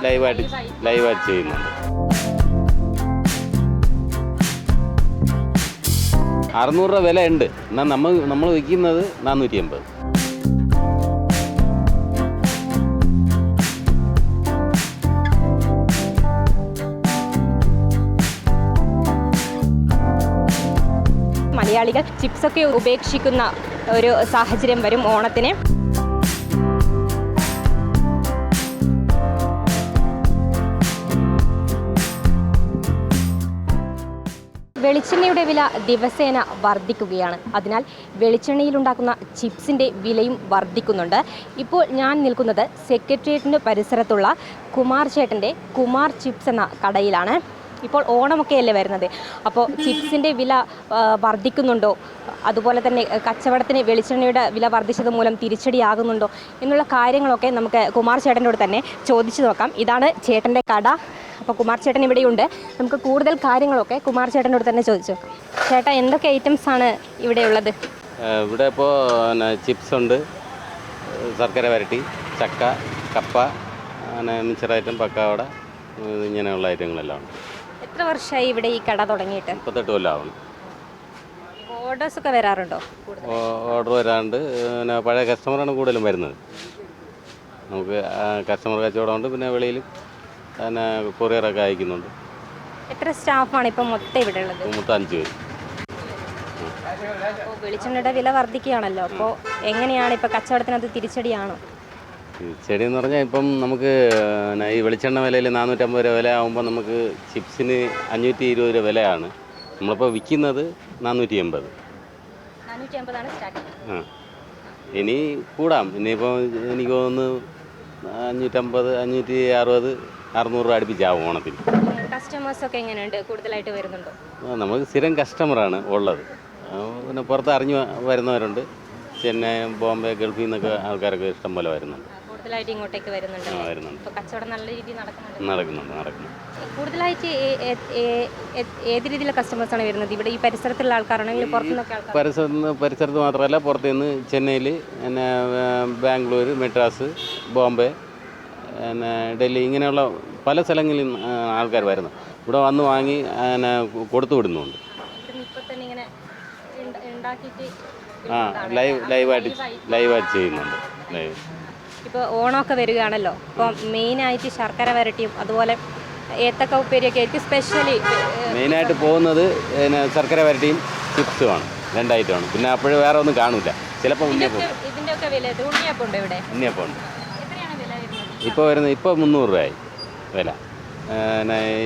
ലൈവായിട്ട് ചെയ്യുന്നുണ്ട്. 600 രൂപ വില ഉണ്ട്. എന്നാൽ നമ്മൾ വിൽക്കുന്നത് 480. മലയാളികൾ ചിപ്സൊക്കെ ഉപേക്ഷിക്കുന്ന ഒരു സാഹചര്യം വരും ഓണത്തിന്. വെളിച്ചെണ്ണയുടെ വില ദിവസേന വർദ്ധിക്കുകയാണ്. അതിനാൽ വെളിച്ചെണ്ണയിലുണ്ടാക്കുന്ന ചിപ്സിൻ്റെ വിലയും വർദ്ധിക്കുന്നുണ്ട്. ഇപ്പോൾ ഞാൻ നിൽക്കുന്നത് സെക്രട്ടേറിയറ്റിന് പരിസരത്തുള്ള കുമാർ ചേട്ടൻ്റെ കുമാർ ചിപ്സ് എന്ന കടയിലാണ്. ഇപ്പോൾ ഓണമൊക്കെയല്ലേ വരുന്നത്, അപ്പോൾ ചിപ്സിൻ്റെ വില വർദ്ധിക്കുന്നുണ്ടോ, അതുപോലെ തന്നെ കച്ചവടത്തിന് വെളിച്ചെണ്ണയുടെ വില വർദ്ധിച്ചത് മൂലം തിരിച്ചടിയാകുന്നുണ്ടോ എന്നുള്ള കാര്യങ്ങളൊക്കെ നമുക്ക് കുമാർ ചേട്ടനോട് തന്നെ ചോദിച്ചു നോക്കാം. ഇതാണ് ചേട്ടൻ്റെ കട. അപ്പോൾ കുമാർ ചേട്ടൻ ഇവിടെയുണ്ട്. നമുക്ക് കൂടുതൽ കാര്യങ്ങളൊക്കെ കുമാർ ചേട്ടനോട് തന്നെ ചോദിച്ചു നോക്കാം. ചേട്ടാ, എന്തൊക്കെ ഐറ്റംസാണ് ഇവിടെ ഉള്ളത്? ഇവിടെ ഇപ്പോൾ ചിപ്സ് ഉണ്ട്, ശർക്കര വരട്ടി, ചക്ക, കപ്പ, മിച്ചർ ഐറ്റം, പക്കാവട, ഇങ്ങനെയുള്ള ഐറ്റങ്ങളെല്ലാം ഉണ്ട്. എത്ര വർഷമായി ഇവിടെ ഈ കട തുടങ്ങിയിട്ട്? 38 കൊല്ലമാവും. ഓർഡേഴ്സൊക്കെ വരാറുണ്ടോ? ഓർഡർ വരാറുണ്ട്. പഴയ കസ്റ്റമറാണ് കൂടുതലും വരുന്നത്. നമുക്ക് കസ്റ്റമർ കച്ചവടമുണ്ട്, പിന്നെ വെളിയിൽ പിന്നെ കൊറിയറൊക്കെ അയക്കുന്നുണ്ട്. എത്ര സ്റ്റാഫാണ് ഇപ്പം മൊത്തം ഇവിടെ ഉള്ളത്? 5 പേര്. വെളിച്ചെണ്ണയുടെ വില വർദ്ധിക്കുകയാണല്ലോ, അപ്പോൾ എങ്ങനെയാണ് ഇപ്പോൾ കച്ചവടത്തിനകത്ത് തിരിച്ചടിയാണോ? തിരിച്ചടി എന്ന് പറഞ്ഞാൽ ഇപ്പം നമുക്ക് ഈ വെളിച്ചെണ്ണ വിലയിൽ 450 രൂപ വില ആകുമ്പോൾ നമുക്ക് ചിപ്സിന് 520 രൂപ വിലയാണ്. നമ്മളിപ്പോൾ വിൽക്കുന്നത് 480. ആ, ഇനി കൂടാം. ഇനിയിപ്പോൾ എനിക്ക് തോന്നുന്നു 550, 560, 600 രൂപ അടുപ്പിച്ചാവും ഓണത്തിന്. കസ്റ്റമേഴ്സൊക്കെ എങ്ങനെയുണ്ട്? കൂടുതലായിട്ട് വരുന്നുണ്ടോ? നമുക്ക് സ്ഥിരം കസ്റ്റമറാണ് ഉള്ളത്. പിന്നെ പുറത്ത് അറിഞ്ഞു വരുന്നവരുണ്ട്. ചെന്നൈ, ബോംബെ, ഗൾഫിൽ നിന്നൊക്കെ ആൾക്കാരൊക്കെ ഇഷ്ടം പോലെ വരുന്നുണ്ട്. കൂടുതലായിട്ട് ഇങ്ങോട്ടേക്ക് വരുന്നുണ്ട്. വരുന്നുണ്ട്. കച്ചവടം നല്ല രീതിയിൽ നടക്കുന്നുണ്ട്. കൂടുതലായിട്ട് ഏത് രീതിയിലുള്ള കസ്റ്റമേഴ്സാണ് വരുന്നത്? ഇവിടെ ഈ പരിസരത്തുള്ള ആൾക്കാരാണെങ്കിൽ പുറത്തുനിന്നൊക്കെ ആൾക്കാർ? പരിസരത്ത് മാത്രമല്ല, പുറത്തുനിന്ന് ചെന്നൈയിൽ, പിന്നെ ബാംഗ്ലൂർ, മെഡ്രാസ്, ബോംബെ, പിന്നെ ഡൽഹി, ഇങ്ങനെയുള്ള പല സ്ഥലങ്ങളിൽ ആൾക്കാർ വരുന്നു. ഇവിടെ വന്ന് വാങ്ങി പിന്നെ കൊടുത്തു വിടുന്നുണ്ട്. ലൈവായിട്ട് ചെയ്യുന്നുണ്ട്. ഇപ്പോൾ ഓണമൊക്കെ വരികയാണല്ലോ, അപ്പോൾ മെയിനായിട്ട് ശർക്കര വരട്ടിയും അതുപോലെ ഏത്തക്ക ഉപ്പേരിയൊക്കെ ആയിരിക്കും സ്പെഷ്യലി. മെയിനായിട്ട് പോകുന്നത് പിന്നെ ശർക്കര വരട്ടിയും ചിപ്സുമാണ്, 2 ഐറ്റമാണ്. പിന്നെ അപ്പോഴും വേറെ ഒന്നും കാണില്ല. ചിലപ്പോൾ ഇതിൻ്റെയൊക്കെ വില ഉണ്ണിയപ്പം ഉണ്ട് ഇവിടെ? ഉണ്ണിയപ്പം ഉണ്ട്. ഇപ്പോൾ വരുന്നത് 300 രൂപയായി വില.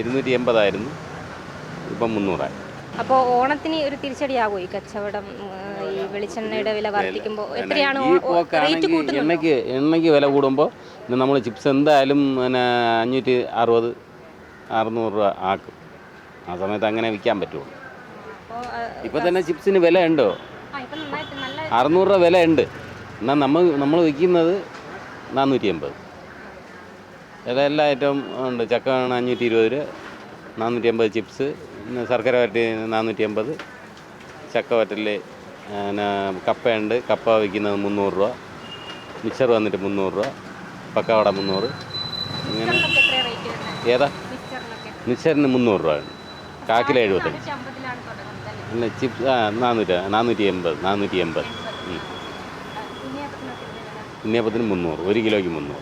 280 ആയിരുന്നു, ഇപ്പം 300 ആയി. അപ്പോൾ ഓണത്തിന് ഒരു തിരിച്ചടിയാകുമോ ഈ കച്ചവടം? ഈ വെളിച്ചെണ്ണയുടെ വില വർദ്ധിക്കുമ്പോൾ എത്രയാണ് എണ്ണയ്ക്ക് വില കൂടുമ്പോൾ നമ്മൾ ചിപ്സ് എന്തായാലും 560, 600 രൂപ ആക്കും. ആ സമയത്ത് അങ്ങനെ വിൽക്കാൻ പറ്റുള്ളൂ. ഇപ്പോൾ തന്നെ ചിപ്സിന് വില ഉണ്ടോ? 600 രൂപ വില ഉണ്ട്. എന്നാൽ നമ്മൾ വിൽക്കുന്നത് 480. എല്ലാ ഐറ്റവും ഉണ്ട്. ചക്ക 520 രൂപ, 480 ചിപ്സ്, പിന്നെ ശർക്കര വരട്ടി 480, ചക്ക വറ്റൽ, പിന്നെ കപ്പയുണ്ട്. കപ്പ വിൽക്കുന്നത് 300 രൂപ, മിച്ചർ വന്നിട്ട് 300 രൂപ, പക്കാവട 300. ഇങ്ങനെ ഏതാ? മിച്ചറിന് 300 രൂപ ഉണ്ട്. കാക്കില 75. പിന്നെ ചിപ്സ് 480. ഉണ്ണിയപ്പത്തിന് 300, 1 കിലോയ്ക്ക് 300.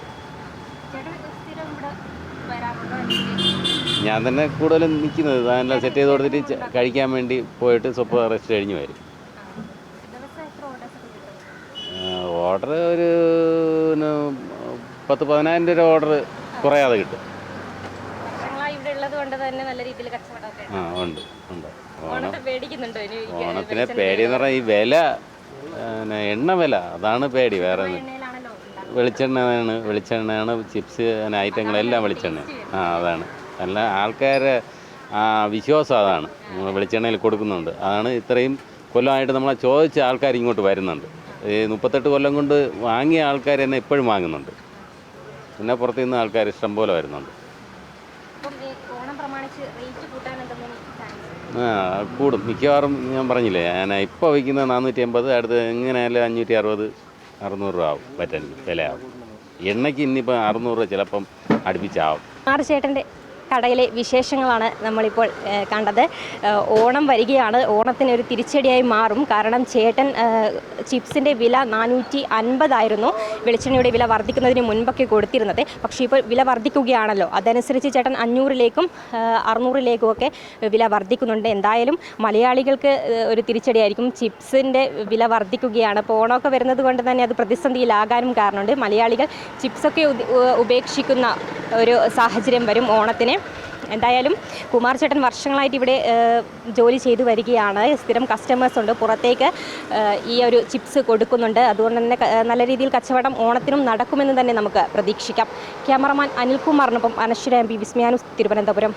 ഞാൻ തന്നെ കൂടുതലും നിൽക്കുന്നത് അതെല്ലാം സെറ്റ് ചെയ്ത് കൊടുത്തിട്ട് കഴിക്കാൻ വേണ്ടി പോയിട്ട് സ്വപ്പം റെസ്റ്റ് കഴിഞ്ഞ് വരും. ഓർഡർ ഒരു 10-15 രൂപ ഓർഡർ കുറയാതെ കിട്ടും. ആ, ഉണ്ട്. ഓണത്തിന് പേടിയെന്ന് പറഞ്ഞാൽ ഈ വില, എണ്ണ വില, അതാണ് പേടി. വേറെ വെളിച്ചെണ്ണയാണ് ചിപ്സ് ഐറ്റങ്ങളെല്ലാം വെളിച്ചെണ്ണ. അതാണ് അല്ല, ആൾക്കാരെ വിശ്വാസം അതാണ്. വെളിച്ചെണ്ണയിൽ കൊടുക്കുന്നുണ്ട്. അതാണ് ഇത്രയും കൊല്ലമായിട്ട് നമ്മളെ ചോദിച്ച ആൾക്കാർ ഇങ്ങോട്ട് വരുന്നുണ്ട്. ഈ 38 കൊല്ലം കൊണ്ട് വാങ്ങിയ ആൾക്കാർ തന്നെ ഇപ്പോഴും വാങ്ങുന്നുണ്ട്. പിന്നെ പുറത്തു നിന്ന് ആൾക്കാർ ഇഷ്ടം പോലെ വരുന്നുണ്ട്. കൂടും മിക്കവാറും. ഞാൻ പറഞ്ഞില്ലേ, ഞാൻ ഇപ്പോൾ വയ്ക്കുന്നത് 480, അടുത്ത് എങ്ങനെയായാലും 560, 600 രൂപ ആവും. പറ്റാൻ വിലയാവും. എണ്ണയ്ക്ക് ഇന്നിപ്പോൾ 600 രൂപ ചിലപ്പം അടുപ്പിച്ചാവും. ചേട്ടൻ്റെ കടയിലെ വിശേഷങ്ങളാണ് നമ്മളിപ്പോൾ കണ്ടത്. ഓണം വരികയാണ്. ഓണത്തിന് ഒരു തിരിച്ചടിയായി മാറും. കാരണം ചേട്ടൻ ചിപ്സിൻ്റെ വില 450 വെളിച്ചെണ്ണയുടെ വില വർദ്ധിക്കുന്നതിന് മുൻപൊക്കെ കൊടുത്തിരുന്നത്. പക്ഷേ ഇപ്പോൾ വില വർദ്ധിക്കുകയാണല്ലോ, അതനുസരിച്ച് ചേട്ടൻ 500-ലേക്കും 600-ലേക്കും ഒക്കെ വില വർദ്ധിക്കുന്നുണ്ട്. എന്തായാലും മലയാളികൾക്ക് ഒരു തിരിച്ചടിയായിരിക്കും. ചിപ്സിൻ്റെ വില വർദ്ധിക്കുകയാണ്. ഇപ്പോൾ ഓണമൊക്കെ വരുന്നത് കൊണ്ട് തന്നെ അത് പ്രതിസന്ധിയിലാകാനും കാരണമുണ്ട്. മലയാളികൾ ചിപ്സൊക്കെ ഉപേക്ഷിക്കുന്ന ഒരു സാഹചര്യം വരും ഓണത്തിന്. എന്തായാലും കുമാർ ചേട്ടൻ വർഷങ്ങളായിട്ട് ഇവിടെ ജോലി ചെയ്തു വരികയാണ്. സ്ഥിരം കസ്റ്റമേഴ്സ് ഉണ്ട്, പുറത്തേക്ക് ഈ ഒരു ചിപ്സ് കൊടുക്കുന്നുണ്ട്. അതുകൊണ്ട് തന്നെ നല്ല രീതിയിൽ കച്ചവടം ഓണത്തിനും നടക്കുമെന്ന് തന്നെ നമുക്ക് പ്രതീക്ഷിക്കാം. ക്യാമറമാൻ അനിൽകുമാറിനൊപ്പം അനശ്വര MP, വിസ്മയ ന്യൂസ്, തിരുവനന്തപുരം.